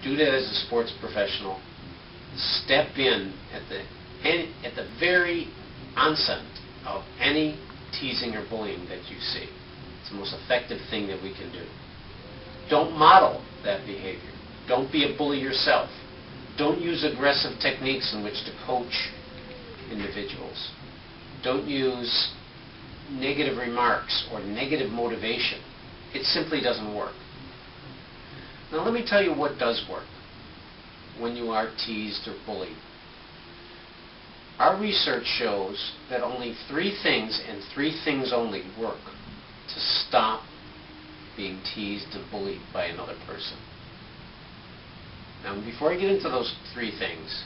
do that as a sports professional. Step in at the very onset of any teasing or bullying that you see. It's the most effective thing that we can do. Don't model that behavior. Don't be a bully yourself. Don't use aggressive techniques in which to coach individuals. Don't use negative remarks or negative motivation. It simply doesn't work. Now let me tell you what does work when you are teased or bullied. Our research shows that only 3 things and 3 things only work to stop being teased and bullied by another person. Now before I get into those 3 things,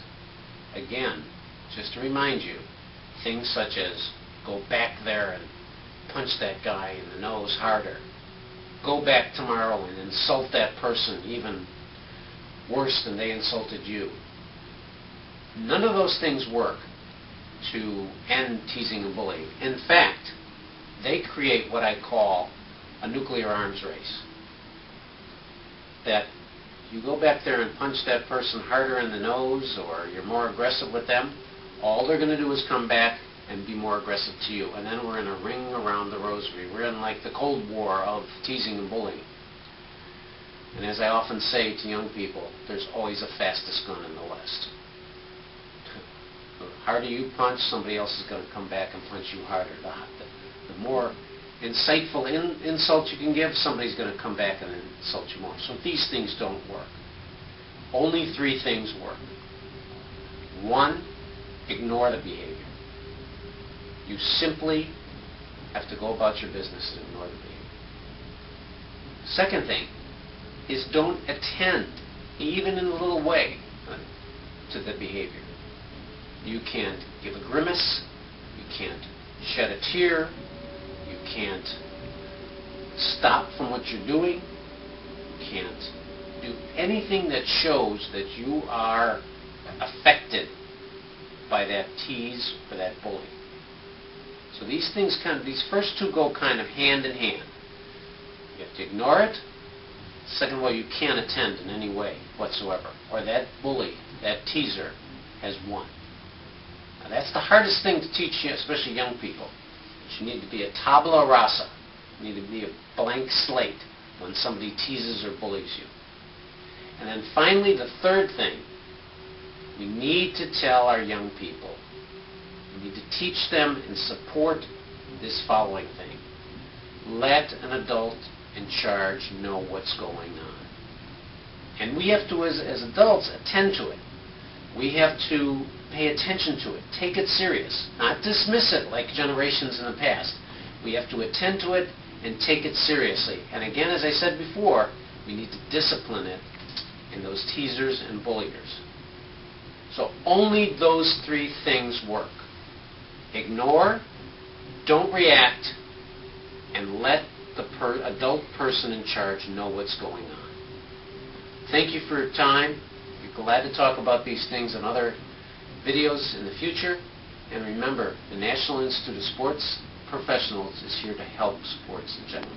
again, just to remind you, things such as go back there and punch that guy in the nose harder. Go back tomorrow and insult that person even worse than they insulted you. None of those things work to end teasing and bullying. In fact, they create what I call a nuclear arms race. That you go back there and punch that person harder in the nose, or you're more aggressive with them, all they're going to do is come back and be more aggressive to you. And then we're in a ring around the rosary. We're in like the Cold War of teasing and bullying. And as I often say to young people, there's always a fastest gun in the West. The harder you punch, somebody else is going to come back and punch you harder. The more insightful insult you can give, somebody's going to come back and insult you more. So these things don't work. Only 3 things work. 1, ignore the behavior. You simply have to go about your business and ignore the behavior. Second thing is don't attend, even in a little way, to the behavior. You can't give a grimace, you can't shed a tear, you can't stop from what you're doing, you can't do anything that shows that you are affected by that tease or that bully. So these things these first 2 go kind of hand in hand. You have to ignore it. Second of all, you can't attend in any way whatsoever, or that bully, that teaser, has won. Now that's the hardest thing to teach you, especially young people. You need to be a tabula rasa. You need to be a blank slate when somebody teases or bullies you. And then finally, the third thing, we need to tell our young people, we need to teach them and support this following thing. Let an adult in charge know what's going on. And we have to, as adults, attend to it. We have to pay attention to it, take it serious, not dismiss it like generations in the past. We have to attend to it and take it seriously. And again, as I said before, we need to discipline it in those teasers and bulliers. So only those 3 things work. Ignore, don't react, and let the adult person in charge know what's going on. Thank you for your time. We're glad to talk about these things in other videos in the future. And remember, the National Institute of Sports Professionals is here to help sports in general.